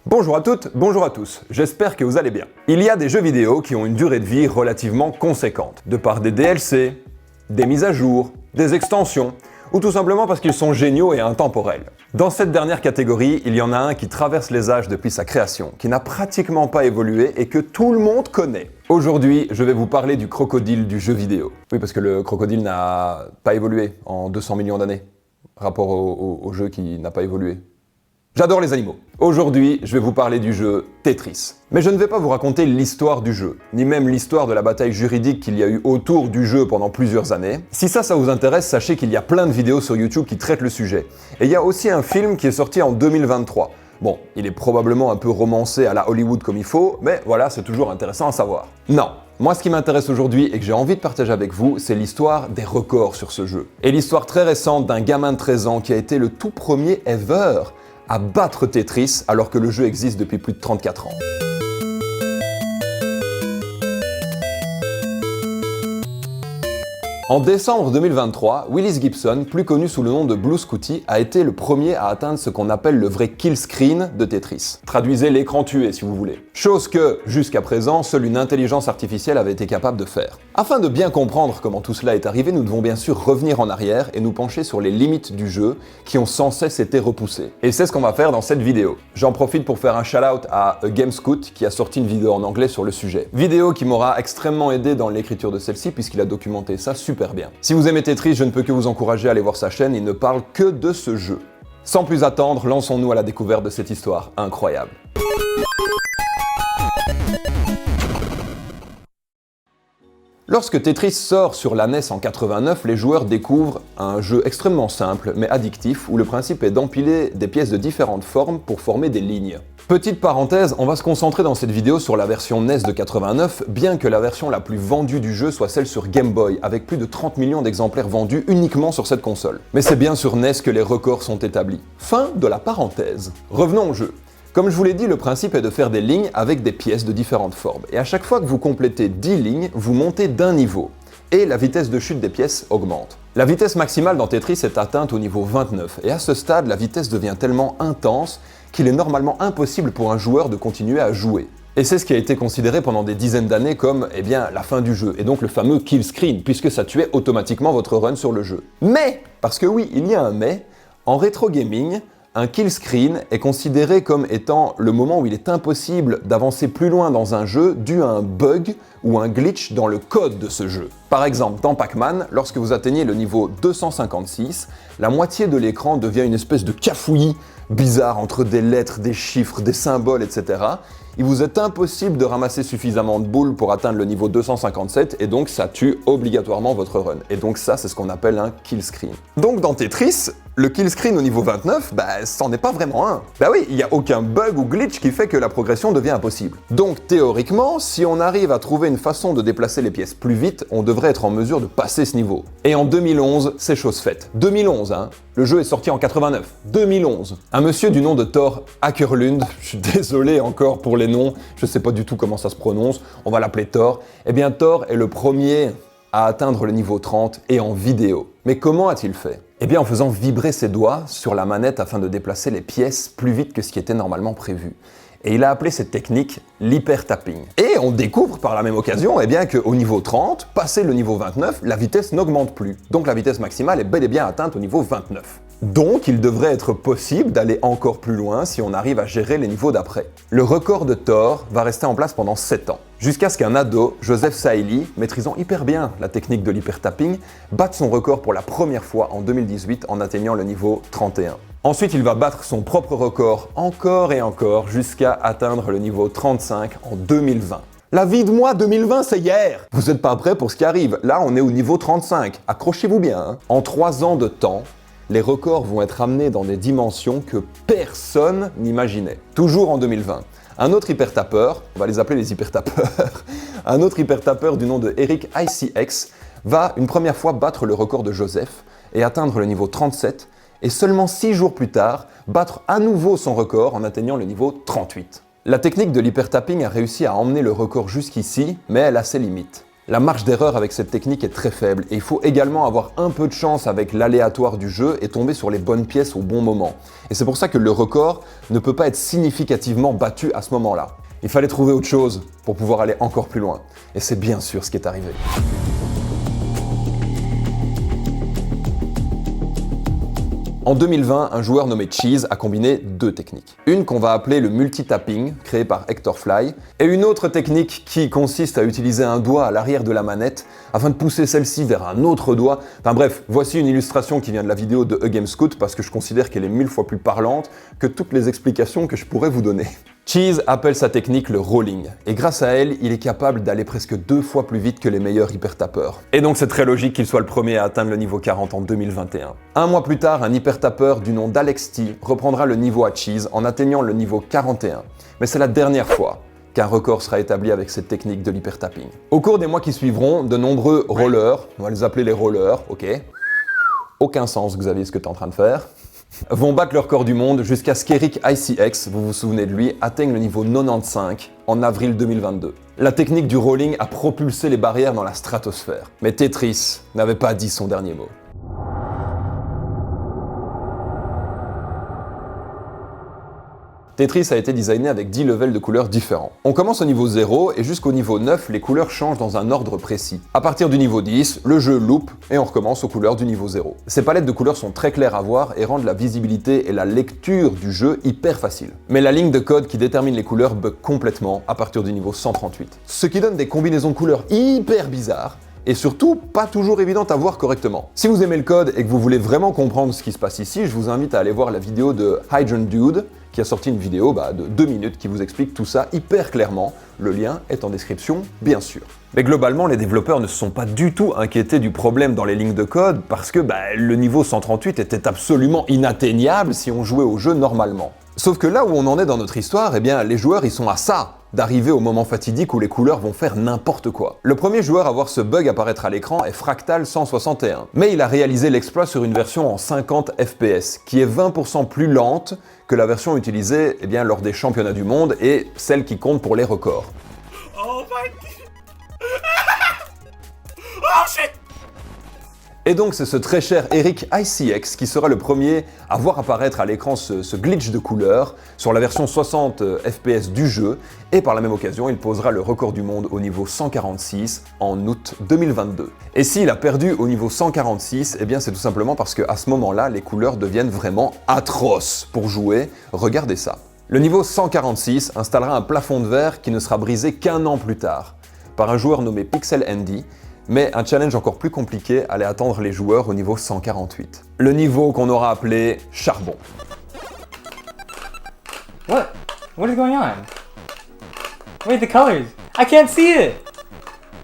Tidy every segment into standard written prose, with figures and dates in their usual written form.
Bonjour à toutes, bonjour à tous, j'espère que vous allez bien. Il y a des jeux vidéo qui ont une durée de vie relativement conséquente, de par des DLC, des mises à jour, des extensions, ou tout simplement parce qu'ils sont géniaux et intemporels. Dans cette dernière catégorie, il y en a un qui traverse les âges depuis sa création, qui n'a pratiquement pas évolué et que tout le monde connaît. Aujourd'hui, je vais vous parler du crocodile du jeu vidéo. Oui, parce que le crocodile n'a pas évolué en 200 millions d'années, rapport au jeu qui n'a pas évolué. J'adore les animaux. Aujourd'hui, je vais vous parler du jeu Tetris. Mais je ne vais pas vous raconter l'histoire du jeu, ni même l'histoire de la bataille juridique qu'il y a eu autour du jeu pendant plusieurs années. Si ça vous intéresse, sachez qu'il y a plein de vidéos sur YouTube qui traitent le sujet. Et il y a aussi un film qui est sorti en 2023. Bon, il est probablement un peu romancé à la Hollywood comme il faut, mais voilà, c'est toujours intéressant à savoir. Non, moi ce qui m'intéresse aujourd'hui et que j'ai envie de partager avec vous, c'est l'histoire des records sur ce jeu. Et l'histoire très récente d'un gamin de 13 ans qui a été le tout premier ever à battre Tetris alors que le jeu existe depuis plus de 34 ans. En décembre 2023, Willis Gibson, plus connu sous le nom de Blue Scooty, a été le premier à atteindre ce qu'on appelle le vrai kill screen de Tetris. Traduisez l'écran tué si vous voulez. Chose que, jusqu'à présent, seule une intelligence artificielle avait été capable de faire. Afin de bien comprendre comment tout cela est arrivé, nous devons bien sûr revenir en arrière et nous pencher sur les limites du jeu qui ont sans cesse été repoussées. Et c'est ce qu'on va faire dans cette vidéo. J'en profite pour faire un shout-out à GameScoot qui a sorti une vidéo en anglais sur le sujet. Vidéo qui m'aura extrêmement aidé dans l'écriture de celle-ci puisqu'il a documenté ça super bien. Si vous aimez Tetris, je ne peux que vous encourager à aller voir sa chaîne, il ne parle que de ce jeu. Sans plus attendre, lançons-nous à la découverte de cette histoire incroyable. Lorsque Tetris sort sur la NES en 89, les joueurs découvrent un jeu extrêmement simple mais addictif où le principe est d'empiler des pièces de différentes formes pour former des lignes. Petite parenthèse, on va se concentrer dans cette vidéo sur la version NES de 89, bien que la version la plus vendue du jeu soit celle sur Game Boy, avec plus de 30 millions d'exemplaires vendus uniquement sur cette console. Mais c'est bien sur NES que les records sont établis. Fin de la parenthèse. Revenons au jeu. Comme je vous l'ai dit, le principe est de faire des lignes avec des pièces de différentes formes. Et à chaque fois que vous complétez 10 lignes, vous montez d'un niveau. Et la vitesse de chute des pièces augmente. La vitesse maximale dans Tetris est atteinte au niveau 29. Et à ce stade, la vitesse devient tellement intense qu'il est normalement impossible pour un joueur de continuer à jouer. Et c'est ce qui a été considéré pendant des dizaines d'années comme, la fin du jeu, et donc le fameux kill screen, puisque ça tuait automatiquement votre run sur le jeu. Mais, parce que oui, il y a un mais, en rétro gaming, un kill screen est considéré comme étant le moment où il est impossible d'avancer plus loin dans un jeu dû à un bug ou un glitch dans le code de ce jeu. Par exemple, dans Pac-Man, lorsque vous atteignez le niveau 256, la moitié de l'écran devient une espèce de cafouillis bizarre entre des lettres, des chiffres, des symboles, etc. Il vous est impossible de ramasser suffisamment de boules pour atteindre le niveau 257 et donc ça tue obligatoirement votre run. Et donc ça, c'est ce qu'on appelle un kill screen. Donc dans Tetris, le kill screen au niveau 29, c'en est pas vraiment un. Oui, il n'y a aucun bug ou glitch qui fait que la progression devient impossible. Donc théoriquement, si on arrive à trouver une façon de déplacer les pièces plus vite, on devrait être en mesure de passer ce niveau. Et en 2011, c'est chose faite. 2011, hein. Le jeu est sorti en 89. 2011. Un monsieur du nom de Thor Akerlund, je suis désolé encore pour les noms, je sais pas du tout comment ça se prononce, on va l'appeler Thor. Eh bien Thor est le premier à atteindre le niveau 30 et en vidéo. Mais comment a-t-il fait ? Eh bien en faisant vibrer ses doigts sur la manette afin de déplacer les pièces plus vite que ce qui était normalement prévu. Et il a appelé cette technique l'hyper-tapping. Et on découvre par la même occasion qu'au niveau 30, passé le niveau 29, la vitesse n'augmente plus. Donc la vitesse maximale est bel et bien atteinte au niveau 29. Donc il devrait être possible d'aller encore plus loin si on arrive à gérer les niveaux d'après. Le record de Thor va rester en place pendant 7 ans, jusqu'à ce qu'un ado, Joseph Saïli, maîtrisant hyper bien la technique de l'hyper-tapping, batte son record pour la première fois en 2018 en atteignant le niveau 31. Ensuite, il va battre son propre record encore et encore jusqu'à atteindre le niveau 35 en 2020. La vie de moi 2020, c'est hier! Vous n'êtes pas prêts pour ce qui arrive. Là, on est au niveau 35. Accrochez-vous bien. Hein. En 3 ans de temps, les records vont être amenés dans des dimensions que personne n'imaginait. Toujours en 2020. Un autre hypertapeur, on va les appeler les hypertapeurs, un autre hypertapeur du nom de Eric ICX va une première fois battre le record de Joseph et atteindre le niveau 37, et seulement 6 jours plus tard, battre à nouveau son record en atteignant le niveau 38. La technique de l'hypertapping a réussi à emmener le record jusqu'ici, mais elle a ses limites. La marge d'erreur avec cette technique est très faible et il faut également avoir un peu de chance avec l'aléatoire du jeu et tomber sur les bonnes pièces au bon moment. Et c'est pour ça que le record ne peut pas être significativement battu à ce moment-là. Il fallait trouver autre chose pour pouvoir aller encore plus loin. Et c'est bien sûr ce qui est arrivé. En 2020, un joueur nommé Cheese a combiné deux techniques. Une qu'on va appeler le multi-tapping, créé par Hector Fly, et une autre technique qui consiste à utiliser un doigt à l'arrière de la manette afin de pousser celle-ci vers un autre doigt. Enfin bref, voici une illustration qui vient de la vidéo de Gamescoot parce que je considère qu'elle est 1000 fois plus parlante que toutes les explications que je pourrais vous donner. Cheese appelle sa technique le rolling, et grâce à elle, il est capable d'aller presque 2 fois plus vite que les meilleurs hypertapeurs. Et donc c'est très logique qu'il soit le premier à atteindre le niveau 40 en 2021. Un mois plus tard, un hypertapeur du nom d'Alex T reprendra le niveau à Cheese en atteignant le niveau 41. Mais c'est la dernière fois qu'un record sera établi avec cette technique de l'hypertapping. Au cours des mois qui suivront, de nombreux rollers, on va les appeler les rollers, ok? Aucun sens, Xavier, ce que tu es en train de faire. Vont battre le record du monde jusqu'à ce qu'Eric ICX, vous vous souvenez de lui, atteigne le niveau 95 en avril 2022. La technique du rolling a propulsé les barrières dans la stratosphère. Mais Tetris n'avait pas dit son dernier mot. Tetris a été designé avec 10 levels de couleurs différents. On commence au niveau 0 et jusqu'au niveau 9, les couleurs changent dans un ordre précis. À partir du niveau 10, le jeu loupe et on recommence aux couleurs du niveau 0. Ces palettes de couleurs sont très claires à voir et rendent la visibilité et la lecture du jeu hyper facile. Mais la ligne de code qui détermine les couleurs bug complètement à partir du niveau 138. Ce qui donne des combinaisons de couleurs hyper bizarres et surtout pas toujours évidente à voir correctement. Si vous aimez le code et que vous voulez vraiment comprendre ce qui se passe ici, je vous invite à aller voir la vidéo de Hydrant Dude qui a sorti une vidéo de 2 minutes qui vous explique tout ça hyper clairement. Le lien est en description, bien sûr. Mais globalement, les développeurs ne se sont pas du tout inquiétés du problème dans les lignes de code parce que le niveau 138 était absolument inatteignable si on jouait au jeu normalement. Sauf que là où on en est dans notre histoire, les joueurs ils sont à ça d'arriver au moment fatidique où les couleurs vont faire n'importe quoi. Le premier joueur à voir ce bug apparaître à l'écran est Fractal 161, mais il a réalisé l'exploit sur une version en 50 FPS, qui est 20% plus lente que la version utilisée lors des championnats du monde et celle qui compte pour les records. Oh my God. Oh shit. Et donc c'est ce très cher Eric ICX qui sera le premier à voir apparaître à l'écran ce glitch de couleur sur la version 60 FPS du jeu, et par la même occasion il posera le record du monde au niveau 146 en août 2022. Et s'il a perdu au niveau 146, c'est tout simplement parce qu'à ce moment-là les couleurs deviennent vraiment atroces pour jouer. Regardez ça. Le niveau 146 installera un plafond de verre qui ne sera brisé qu'un an plus tard, par un joueur nommé Pixel Andy. Mais un challenge encore plus compliqué allait attendre les joueurs au niveau 148. Le niveau qu'on aura appelé charbon. What? What is going on? Wait, the colors. I can't see it.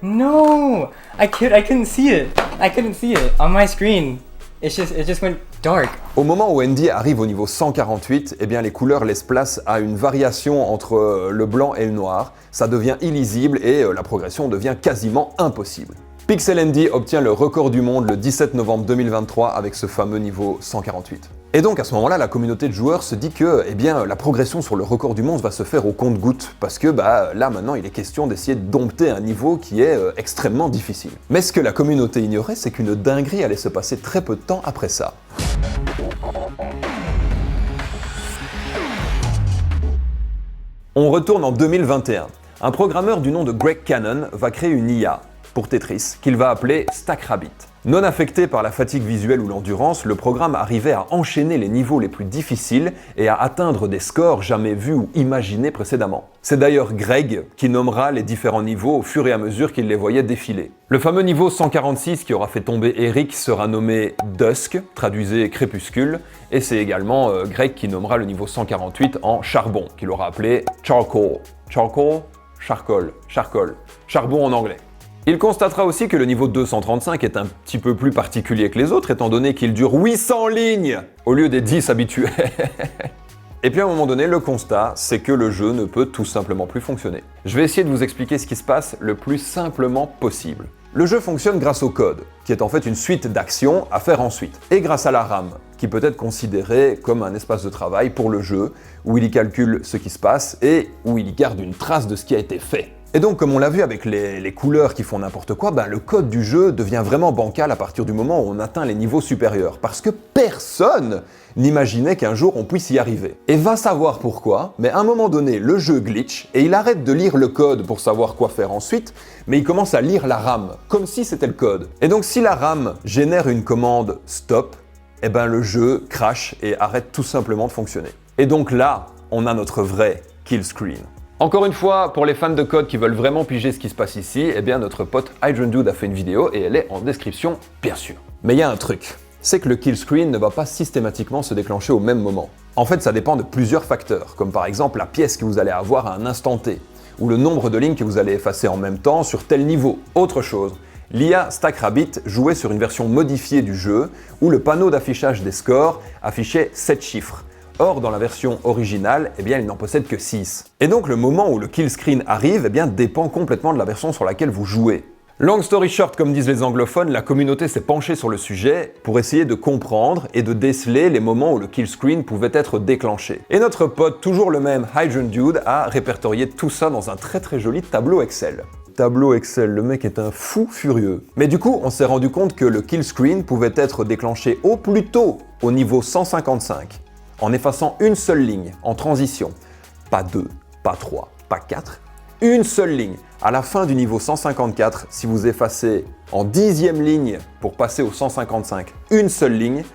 No, I couldn't see it. I couldn't see it on my screen. It just went dark. Au moment où Andy arrive au niveau 148, les couleurs laissent place à une variation entre le blanc et le noir. Ça devient illisible et la progression devient quasiment impossible. Pixel Andy obtient le record du monde le 17 novembre 2023 avec ce fameux niveau 148. Et donc à ce moment-là, la communauté de joueurs se dit que la progression sur le record du monde va se faire au compte-gouttes, parce que là maintenant il est question d'essayer de dompter un niveau qui est extrêmement difficile. Mais ce que la communauté ignorait, c'est qu'une dinguerie allait se passer très peu de temps après ça. On retourne en 2021. Un programmeur du nom de Greg Cannon va créer une IA pour Tetris qu'il va appeler StackRabbit. Non affecté par la fatigue visuelle ou l'endurance, le programme arrivait à enchaîner les niveaux les plus difficiles et à atteindre des scores jamais vus ou imaginés précédemment. C'est d'ailleurs Greg qui nommera les différents niveaux au fur et à mesure qu'il les voyait défiler. Le fameux niveau 146 qui aura fait tomber Eric sera nommé Dusk, traduisez crépuscule, et c'est également Greg qui nommera le niveau 148 en charbon, qu'il aura appelé Charcoal. Charcoal? Charcoal. Charcoal. Charbon en anglais. Il constatera aussi que le niveau 235 est un petit peu plus particulier que les autres, étant donné qu'il dure 800 lignes au lieu des 10 habituels. Et puis à un moment donné, le constat, c'est que le jeu ne peut tout simplement plus fonctionner. Je vais essayer de vous expliquer ce qui se passe le plus simplement possible. Le jeu fonctionne grâce au code, qui est en fait une suite d'actions à faire ensuite, et grâce à la RAM, qui peut être considérée comme un espace de travail pour le jeu, où il y calcule ce qui se passe et où il y garde une trace de ce qui a été fait. Et donc, comme on l'a vu avec les couleurs qui font n'importe quoi, le code du jeu devient vraiment bancal à partir du moment où on atteint les niveaux supérieurs, parce que personne n'imaginait qu'un jour on puisse y arriver. Et va savoir pourquoi, mais à un moment donné, le jeu glitch, et il arrête de lire le code pour savoir quoi faire ensuite, mais il commence à lire la RAM, comme si c'était le code. Et donc si la RAM génère une commande stop, le jeu crash et arrête tout simplement de fonctionner. Et donc là, on a notre vrai kill screen. Encore une fois, pour les fans de code qui veulent vraiment piger ce qui se passe ici, notre pote HydranDude a fait une vidéo et elle est en description, bien sûr. Mais il y a un truc, c'est que le kill screen ne va pas systématiquement se déclencher au même moment. En fait, ça dépend de plusieurs facteurs, comme par exemple la pièce que vous allez avoir à un instant T, ou le nombre de lignes que vous allez effacer en même temps sur tel niveau. Autre chose, l'IA StackRabbit jouait sur une version modifiée du jeu, où le panneau d'affichage des scores affichait 7 chiffres. Or, dans la version originale, il n'en possède que 6. Et donc le moment où le kill screen arrive, dépend complètement de la version sur laquelle vous jouez. Long story short, comme disent les anglophones, la communauté s'est penchée sur le sujet pour essayer de comprendre et de déceler les moments où le kill screen pouvait être déclenché. Et notre pote, toujours le même HydranDude, a répertorié tout ça dans un très joli tableau Excel. Tableau Excel, le mec est un fou furieux. Mais du coup, on s'est rendu compte que le kill screen pouvait être déclenché au plus tôt au niveau 155. En effaçant une seule ligne, en transition. Pas 2, pas 3, pas 4, une seule ligne. À la fin du niveau 154, si vous effacez en 10e ligne pour passer au 155, une seule ligne,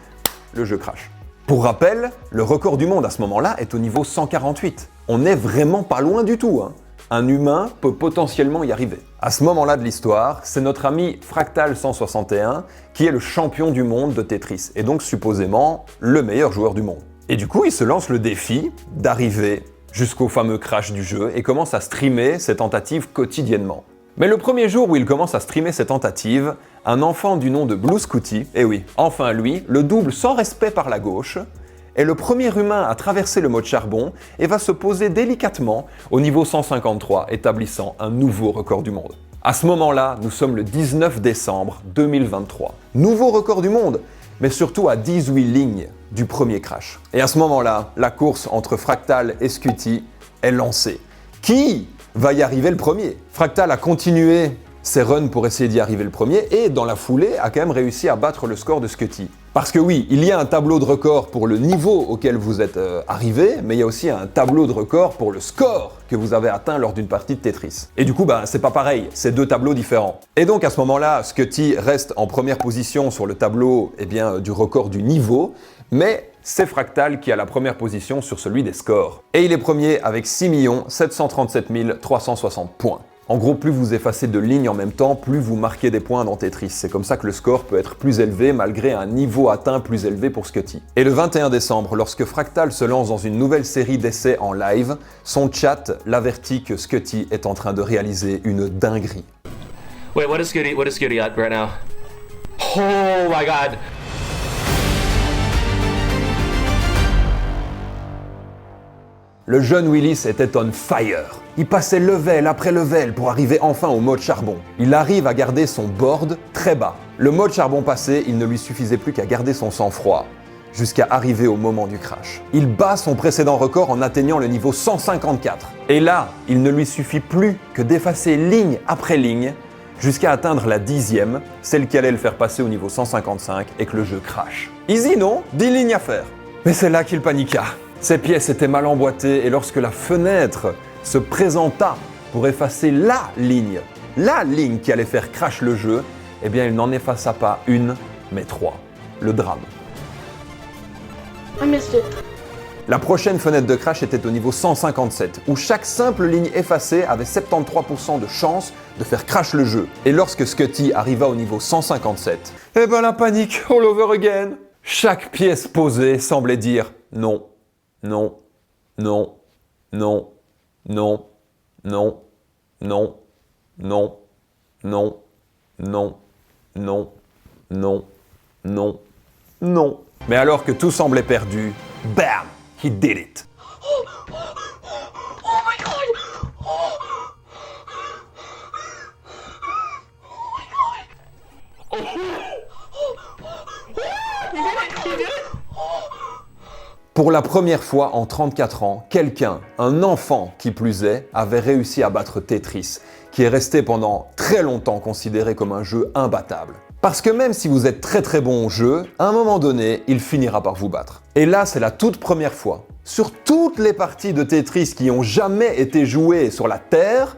le jeu crash. Pour rappel, le record du monde à ce moment-là est au niveau 148. On n'est vraiment pas loin du tout, hein. Un humain peut potentiellement y arriver. À ce moment-là de l'histoire, c'est notre ami Fractal161 qui est le champion du monde de Tetris, et donc supposément le meilleur joueur du monde. Et du coup, il se lance le défi d'arriver jusqu'au fameux crash du jeu et commence à streamer ses tentatives quotidiennement. Mais le premier jour où il commence à streamer ses tentatives, un enfant du nom de Blue Scooty, et oui, enfin lui, le double sans respect par la gauche, est le premier humain à traverser le mode charbon et va se poser délicatement au niveau 153, établissant un nouveau record du monde. À ce moment-là, nous sommes le 19 décembre 2023. Nouveau record du monde, mais surtout à 18 lignes du premier crash. Et à ce moment-là, la course entre Fractal et Scooty est lancée. Qui va y arriver le premier? Fractal a continué ses runs pour essayer d'y arriver le premier et dans la foulée a quand même réussi à battre le score de Scooty. Parce que oui, il y a un tableau de record pour le niveau auquel vous êtes arrivé, mais il y a aussi un tableau de record pour le score que vous avez atteint lors d'une partie de Tetris. Et du coup, c'est pas pareil, c'est deux tableaux différents. Et donc à ce moment-là, Scooty reste en première position sur le tableau du record du niveau, mais c'est Fractal qui a la première position sur celui des scores. Et il est premier avec 6 737 360 points. En gros, plus vous effacez de lignes en même temps, plus vous marquez des points dans Tetris. C'est comme ça que le score peut être plus élevé malgré un niveau atteint plus élevé pour Scooty. Et le 21 décembre, lorsque Fractal se lance dans une nouvelle série d'essais en live, son chat l'avertit que Scooty est en train de réaliser une dinguerie. Wait, what is Scooty at right now? Oh my god! Le jeune Willis était on fire. Il passait level après level pour arriver enfin au mode charbon. Il arrive à garder son board très bas. Le mode charbon passé, il ne lui suffisait plus qu'à garder son sang-froid, jusqu'à arriver au moment du crash. Il bat son précédent record en atteignant le niveau 154. Et là, il ne lui suffit plus que d'effacer ligne après ligne, jusqu'à atteindre la 10e, celle qui allait le faire passer au niveau 155 et que le jeu crash. Easy non? 10 lignes à faire. Mais c'est là qu'il paniqua. Ses pièces étaient mal emboîtées et lorsque la fenêtre se présenta pour effacer la ligne qui allait faire crash le jeu, il n'en effaça pas une, mais 3. Le drame. I missed it. La prochaine fenêtre de crash était au niveau 157, où chaque simple ligne effacée avait 73% de chance de faire crash le jeu. Et lorsque Scooty arriva au niveau 157, la panique all over again. Chaque pièce posée semblait dire non. Non, non, non, non, non, non, non, non, non, non, non, non, non. Mais alors que tout semblait perdu, bam, he did it. Oh my god! Pour la première fois en 34 ans, quelqu'un, un enfant qui plus est, avait réussi à battre Tetris, qui est resté pendant très longtemps considéré comme un jeu imbattable. Parce que même si vous êtes très très bon au jeu, à un moment donné, il finira par vous battre. Et là, c'est la toute première fois, sur toutes les parties de Tetris qui ont jamais été jouées sur la Terre,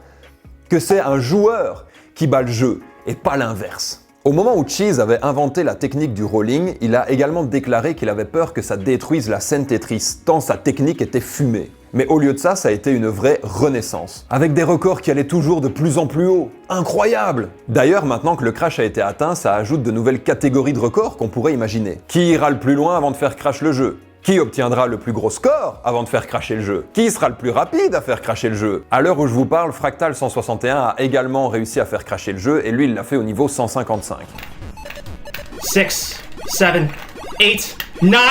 que c'est un joueur qui bat le jeu, et pas l'inverse. Au moment où Cheese avait inventé la technique du rolling, il a également déclaré qu'il avait peur que ça détruise la scène Tetris, tant sa technique était fumée. Mais au lieu de ça, ça a été une vraie renaissance, avec des records qui allaient toujours de plus en plus haut. Incroyable! D'ailleurs, maintenant que le crash a été atteint, ça ajoute de nouvelles catégories de records qu'on pourrait imaginer. Qui ira le plus loin avant de faire crash le jeu? Qui obtiendra le plus gros score avant de faire crasher le jeu? Qui sera le plus rapide à faire crasher le jeu? À l'heure où je vous parle, Fractal 161 a également réussi à faire crasher le jeu et lui il l'a fait au niveau 155. 6, 7, 8, 9.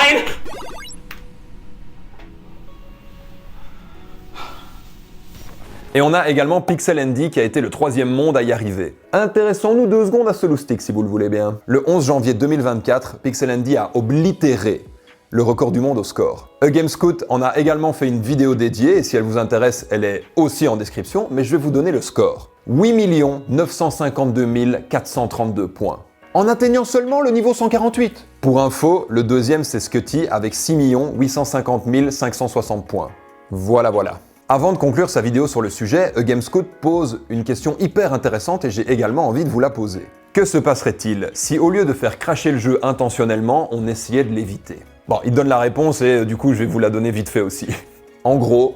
Et on a également Pixel Andy qui a été le 3e monde à y arriver. Intéressons-nous 2 secondes à ce loustic si vous le voulez bien. Le 11 janvier 2024, Pixel Andy a oblitéré le record du monde au score. Gamescoot en a également fait une vidéo dédiée, et si elle vous intéresse, elle est aussi en description, mais je vais vous donner le score. 8 952 432 points. En atteignant seulement le niveau 148. Pour info, le deuxième c'est Scutty avec 6 850 560 points. Voilà. Avant de conclure sa vidéo sur le sujet, Gamescoot pose une question hyper intéressante et j'ai également envie de vous la poser. Que se passerait-il si au lieu de faire crasher le jeu intentionnellement, on essayait de l'éviter? Bon, il donne la réponse et du coup je vais vous la donner vite fait aussi. En gros,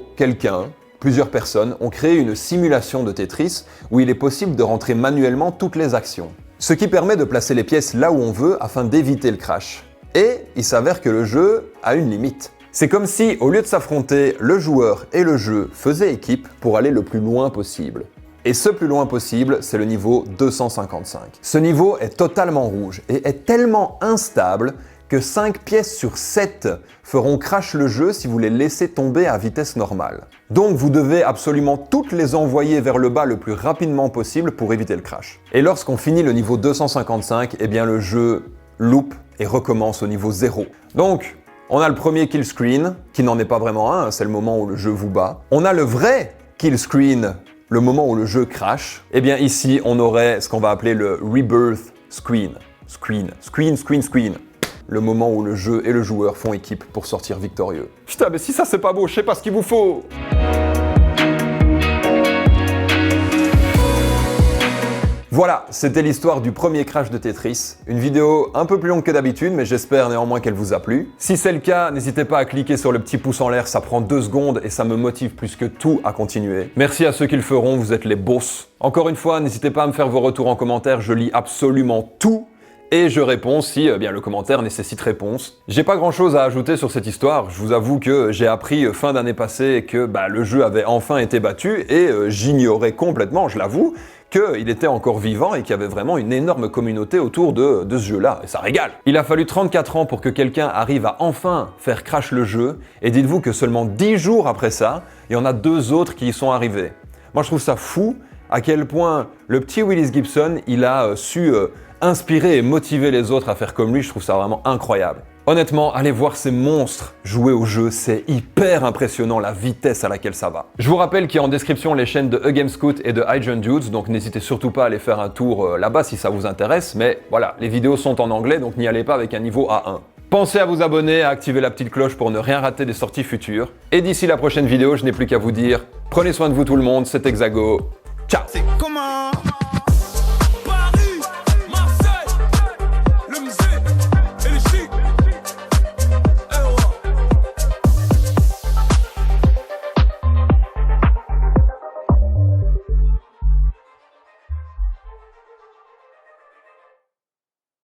plusieurs personnes ont créé une simulation de Tetris où il est possible de rentrer manuellement toutes les actions. Ce qui permet de placer les pièces là où on veut afin d'éviter le crash. Et il s'avère que le jeu a une limite. C'est comme si, au lieu de s'affronter, le joueur et le jeu faisaient équipe pour aller le plus loin possible. Et ce plus loin possible, c'est le niveau 255. Ce niveau est totalement rouge et est tellement instable que 5 pièces sur 7 feront crash le jeu si vous les laissez tomber à vitesse normale. Donc vous devez absolument toutes les envoyer vers le bas le plus rapidement possible pour éviter le crash. Et lorsqu'on finit le niveau 255, eh bien le jeu loupe et recommence au niveau 0. Donc, on a le premier kill screen, qui n'en est pas vraiment un, c'est le moment où le jeu vous bat. On a le vrai kill screen, le moment où le jeu crash. Et bien ici, on aurait ce qu'on va appeler le rebirth screen. Screen. Le moment où le jeu et le joueur font équipe pour sortir victorieux. Putain, mais si ça c'est pas beau, je sais pas ce qu'il vous faut. Voilà, c'était l'histoire du premier crash de Tetris. Une vidéo un peu plus longue que d'habitude, mais j'espère néanmoins qu'elle vous a plu. Si c'est le cas, n'hésitez pas à cliquer sur le petit pouce en l'air, ça prend 2 secondes et ça me motive plus que tout à continuer. Merci à ceux qui le feront, vous êtes les boss. Encore une fois, n'hésitez pas à me faire vos retours en commentaire, je lis absolument tout. Et je réponds si bien, le commentaire nécessite réponse. J'ai pas grand chose à ajouter sur cette histoire, je vous avoue que j'ai appris fin d'année passée que le jeu avait enfin été battu et j'ignorais complètement, je l'avoue, qu'il était encore vivant et qu'il y avait vraiment une énorme communauté autour de ce jeu-là, et ça régale. Il a fallu 34 ans pour que quelqu'un arrive à enfin faire crash le jeu, et dites-vous que seulement 10 jours après ça, il y en a 2 autres qui y sont arrivés. Moi je trouve ça fou à quel point le petit Willis Gibson, il a su inspirer et motiver les autres à faire comme lui, je trouve ça vraiment incroyable. Honnêtement, allez voir ces monstres jouer au jeu, c'est hyper impressionnant la vitesse à laquelle ça va. Je vous rappelle qu'il y a en description les chaînes de Gamescoot et de iJohnDudes, donc n'hésitez surtout pas à aller faire un tour là-bas si ça vous intéresse, mais voilà, les vidéos sont en anglais, donc n'y allez pas avec un niveau A1. Pensez à vous abonner, à activer la petite cloche pour ne rien rater des sorties futures. Et d'ici la prochaine vidéo, je n'ai plus qu'à vous dire, prenez soin de vous tout le monde, c'est Hexago, ciao!